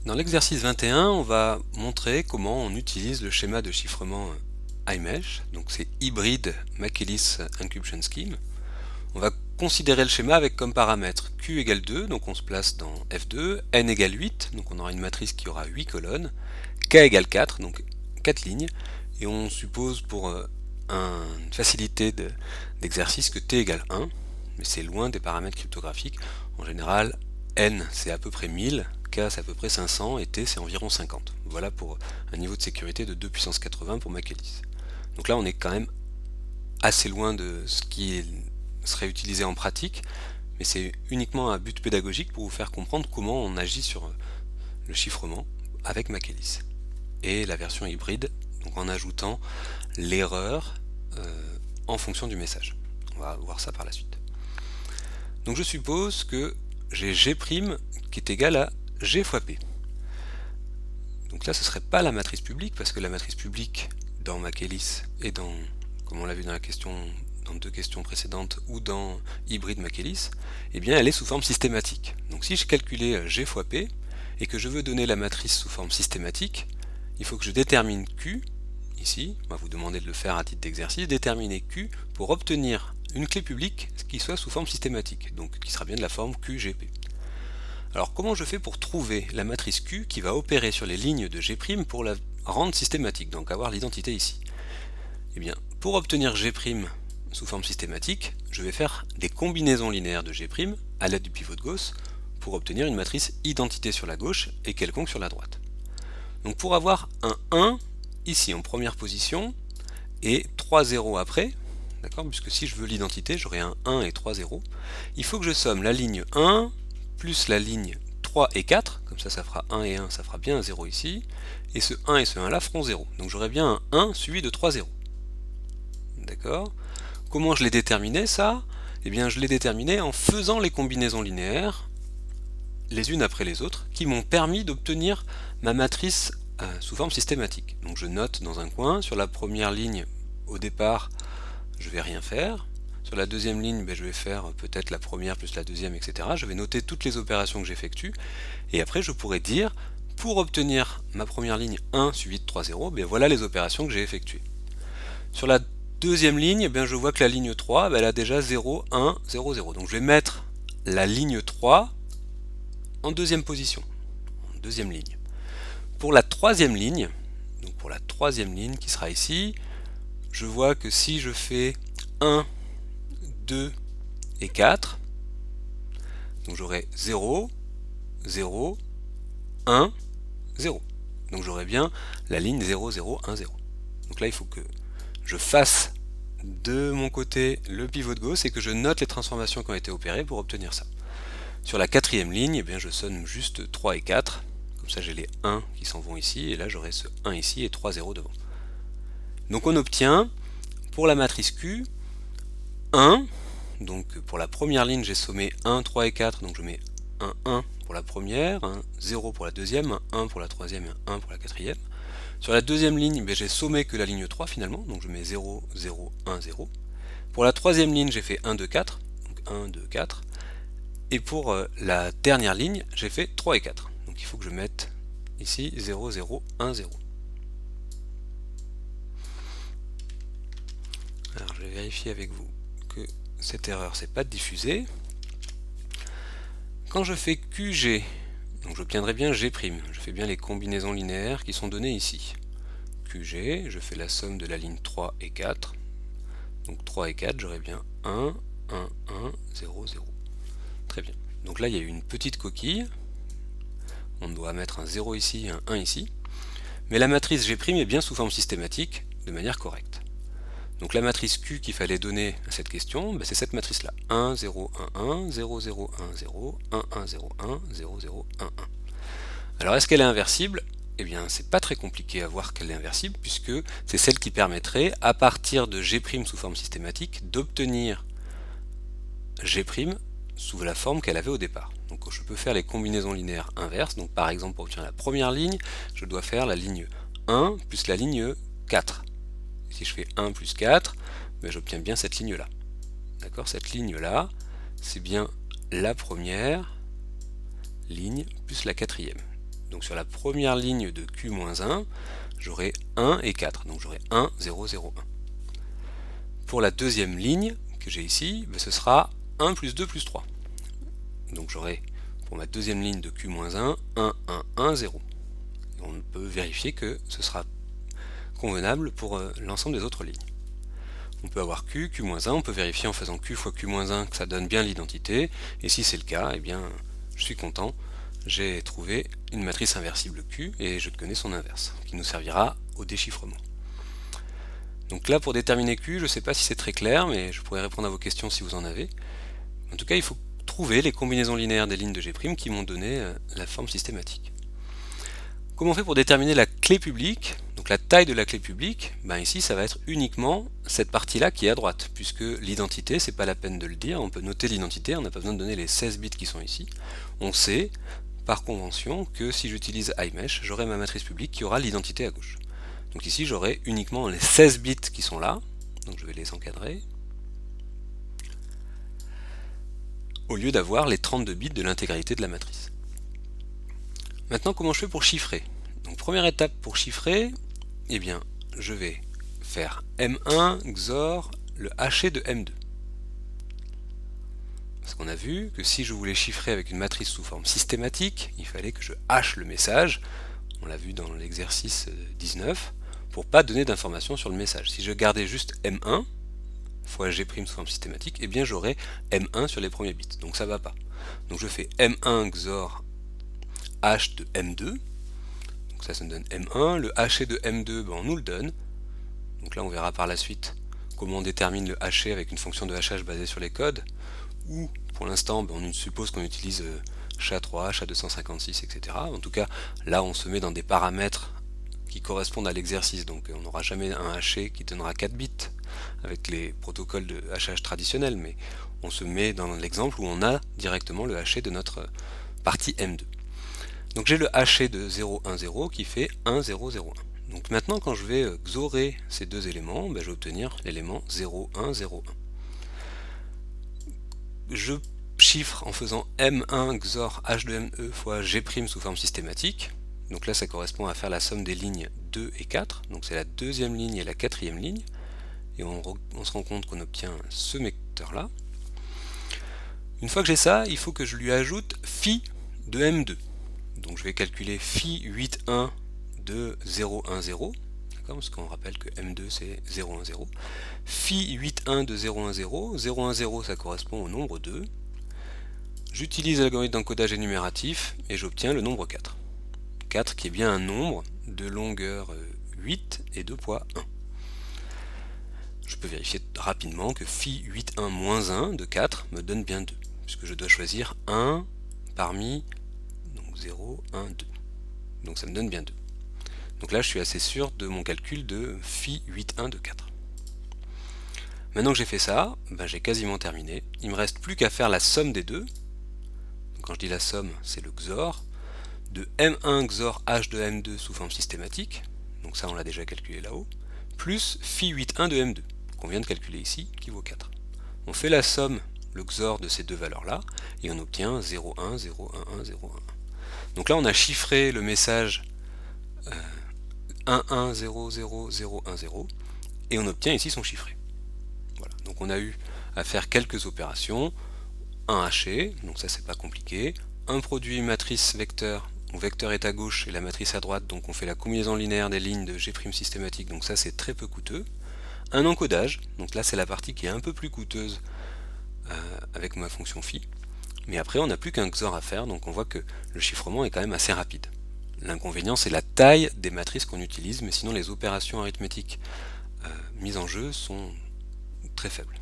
Dans l'exercice 21, on va montrer comment on utilise le schéma de chiffrement iMesh, donc c'est Hybrid McEliss Encryption Scheme. On va considérer le schéma avec comme paramètre Q égale 2, donc on se place dans F2, N égale 8, donc on aura une matrice qui aura 8 colonnes, K égale 4, donc 4 lignes, et on suppose pour une facilité d'exercice que T égale 1, mais c'est loin des paramètres cryptographiques. En général, N c'est à peu près 1000, K c'est à peu près 500 et T c'est environ 50. Voilà pour un niveau de sécurité de 2 puissance 80 pour McEliss. Donc là on est quand même assez loin de ce qui serait utilisé en pratique, mais c'est uniquement un but pédagogique pour vous faire comprendre comment on agit sur le chiffrement avec McEliss. Et la version hybride, donc en ajoutant l'erreur en fonction du message. On va voir ça par la suite. Donc je suppose que j'ai G' qui est égal à G fois P. Donc là ce ne serait pas la matrice publique, parce que la matrice publique dans McEliss et dans, comme on l'a vu dans la question, dans deux questions précédentes, ou dans Hybrid McEliss, eh bien elle est sous forme systématique. Donc si je calculais G fois P, et que je veux donner la matrice sous forme systématique, il faut que je détermine Q, ici, on va vous demander de le faire à titre d'exercice, déterminer Q pour obtenir une clé publique qui soit sous forme systématique, donc qui sera bien de la forme QGP. Alors comment je fais pour trouver la matrice Q qui va opérer sur les lignes de G' pour la rendre systématique, donc avoir l'identité ici? Eh bien, pour obtenir G' sous forme systématique, je vais faire des combinaisons linéaires de G' à l'aide du pivot de Gauss pour obtenir une matrice identité sur la gauche et quelconque sur la droite. Donc pour avoir un 1 ici en première position et 3 zéros après, d'accord, puisque si je veux l'identité, j'aurai un 1 et 3 zéros, il faut que je somme la ligne 1 plus la ligne 3 et 4, comme ça ça fera 1 et 1, ça fera bien un 0 ici, et ce 1 et ce 1 là feront 0. Donc j'aurai bien un 1 suivi de 3 zéros. D'accord? Comment je l'ai déterminé ça? Eh bien je l'ai déterminé en faisant les combinaisons linéaires, les unes après les autres, qui m'ont permis d'obtenir ma matrice sous forme systématique. Donc je note dans un coin, sur la première ligne, au départ, je ne vais rien faire. Sur la deuxième ligne, je vais faire peut-être la première plus la deuxième, etc. Je vais noter toutes les opérations que j'effectue. Et après, je pourrais dire, pour obtenir ma première ligne 1 suivie de 3 zéros, voilà les opérations que j'ai effectuées. Sur la deuxième ligne, je vois que la ligne 3, elle a déjà 0, 1, 0, 0. Donc je vais mettre la ligne 3 en deuxième position, en deuxième ligne. Pour la troisième ligne, donc pour la troisième ligne qui sera ici, je vois que si je fais 1, 2 et 4, donc j'aurai 0, 0, 1, 0. Donc j'aurai bien la ligne 0, 0, 1, 0. Donc là il faut que je fasse de mon côté le pivot de Gauss et que je note les transformations qui ont été opérées pour obtenir ça. Sur la quatrième ligne, je sonne juste 3 et 4, comme ça j'ai les 1 qui s'en vont ici, et là j'aurai ce 1 ici et 3 0 devant. Donc on obtient, pour la matrice Q, 1, donc pour la première ligne j'ai sommé 1, 3 et 4, donc je mets un 1 pour la première, un 0 pour la deuxième, un 1 pour la troisième et un 1 pour la quatrième. Sur la deuxième ligne, j'ai sommé que la ligne 3 finalement, donc je mets 0, 0, 1, 0. Pour la troisième ligne, j'ai fait 1, 2, 4, donc 1, 2, 4. Et pour la dernière ligne, j'ai fait 3 et 4. Donc il faut que je mette ici 0, 0, 1, 0. Alors je vais vérifier avec vous que cette erreur s'est pas diffusée. Quand je fais QG, donc j'obtiendrai bien G', je fais bien les combinaisons linéaires qui sont données ici. QG, je fais la somme de la ligne 3 et 4. Donc 3 et 4, j'aurai bien 1, 1, 1, 0, 0. Très bien. Donc là, il y a eu une petite coquille. On doit mettre un 0 ici et un 1 ici. Mais la matrice G' est bien sous forme systématique, de manière correcte. Donc la matrice Q qu'il fallait donner à cette question, c'est cette matrice-là. 1, 0, 1, 1, 0, 0, 1, 0, 1, 1, 0, 1, 0, 0, 1, 1. Alors est-ce qu'elle est inversible? Eh bien, c'est pas très compliqué à voir qu'elle est inversible, puisque c'est celle qui permettrait, à partir de G' sous forme systématique, d'obtenir G' sous la forme qu'elle avait au départ. Donc je peux faire les combinaisons linéaires inverses. Donc par exemple, pour obtenir la première ligne, je dois faire la ligne 1 plus la ligne 4. Si je fais 1 plus 4, j'obtiens bien cette ligne-là. D'accord? Cette ligne-là, c'est bien la première ligne plus la quatrième. Donc sur la première ligne de Q-1, j'aurai 1 et 4, donc j'aurai 1, 0, 0, 1. Pour la deuxième ligne que j'ai ici, ce sera 1 plus 2 plus 3. Donc j'aurai pour ma deuxième ligne de Q-1, 1, 1, 1, 0. Et on peut vérifier que ce sera convenable pour l'ensemble des autres lignes. On peut avoir Q, Q-1, on peut vérifier en faisant Q fois Q-1 que ça donne bien l'identité, et si c'est le cas, eh bien je suis content, j'ai trouvé une matrice inversible Q et je connais son inverse, qui nous servira au déchiffrement. Donc là pour déterminer Q, je ne sais pas si c'est très clair, mais je pourrais répondre à vos questions si vous en avez. En tout cas, il faut trouver les combinaisons linéaires des lignes de G' qui m'ont donné la forme systématique. Comment on fait pour déterminer la clé publique? Donc la taille de la clé publique, ici ça va être uniquement cette partie-là qui est à droite, puisque l'identité, c'est pas la peine de le dire, on peut noter l'identité, on n'a pas besoin de donner les 16 bits qui sont ici. On sait, par convention, que si j'utilise iMesh, j'aurai ma matrice publique qui aura l'identité à gauche. Donc ici j'aurai uniquement les 16 bits qui sont là, donc je vais les encadrer, au lieu d'avoir les 32 bits de l'intégralité de la matrice. Maintenant, comment je fais pour chiffrer? Donc première étape pour chiffrer, eh bien, je vais faire M1 XOR le haché de M2. Parce qu'on a vu que si je voulais chiffrer avec une matrice sous forme systématique, il fallait que je hache le message, on l'a vu dans l'exercice 19, pour pas donner d'informations sur le message. Si je gardais juste M1 fois G' sous forme systématique, eh bien j'aurais M1 sur les premiers bits, donc ça va pas. Donc je fais M1 XOR H de M2, donc ça me donne M1, le haché de M2, on nous le donne, donc là on verra par la suite comment on détermine le haché avec une fonction de hachage basée sur les codes, ou pour l'instant on suppose qu'on utilise SHA-3, SHA-256, etc. En tout cas là on se met dans des paramètres qui correspondent à l'exercice, donc on n'aura jamais un haché qui donnera 4 bits avec les protocoles de hachage traditionnels, mais on se met dans l'exemple où on a directement le haché de notre partie M2. Donc j'ai le haché de 0, 1, 0 qui fait 1, 0, 0, 1. Donc maintenant quand je vais XORer ces deux éléments, je vais obtenir l'élément 0, 1, 0, 1. Je chiffre en faisant M1 XOR H de ME fois G' sous forme systématique. Donc là ça correspond à faire la somme des lignes 2 et 4. Donc c'est la deuxième ligne et la quatrième ligne. Et on se rend compte qu'on obtient ce vecteur là. Une fois que j'ai ça, il faut que je lui ajoute phi de M2. Donc je vais calculer phi 8,1 de 0,1,0, parce qu'on rappelle que M2 c'est 0,1,0. Phi 8,1 de 0,1,0, 0,1,0 ça correspond au nombre 2. J'utilise l'algorithme d'encodage énumératif et j'obtiens le nombre 4. 4 qui est bien un nombre de longueur 8 et de poids 1. Je peux vérifier rapidement que phi 8,1 moins 1 de 4 me donne bien 2, puisque je dois choisir 1 parmi 0, 1, 2. Donc ça me donne bien 2. Donc là je suis assez sûr de mon calcul de phi 8,1 de 4. Maintenant que j'ai fait ça, j'ai quasiment terminé. Il me reste plus qu'à faire la somme des deux. Donc quand je dis la somme, c'est le XOR de M1 XOR H de M2 sous forme systématique. Donc ça on l'a déjà calculé là-haut. Plus phi 8,1 de M2 qu'on vient de calculer ici, qui vaut 4. On fait la somme, le XOR de ces deux valeurs-là, et on obtient 0,1, 0,1,1, 0,1. Donc là on a chiffré le message 11000010 et on obtient ici son chiffré. Voilà. Donc on a eu à faire quelques opérations, un haché, donc ça c'est pas compliqué, un produit matrice vecteur, où vecteur est à gauche et la matrice à droite, donc on fait la combinaison linéaire des lignes de G' systématique, donc ça c'est très peu coûteux, un encodage, donc là c'est la partie qui est un peu plus coûteuse avec ma fonction phi. Mais après, on n'a plus qu'un XOR à faire, donc on voit que le chiffrement est quand même assez rapide. L'inconvénient, c'est la taille des matrices qu'on utilise, mais sinon les opérations arithmétiques mises en jeu sont très faibles.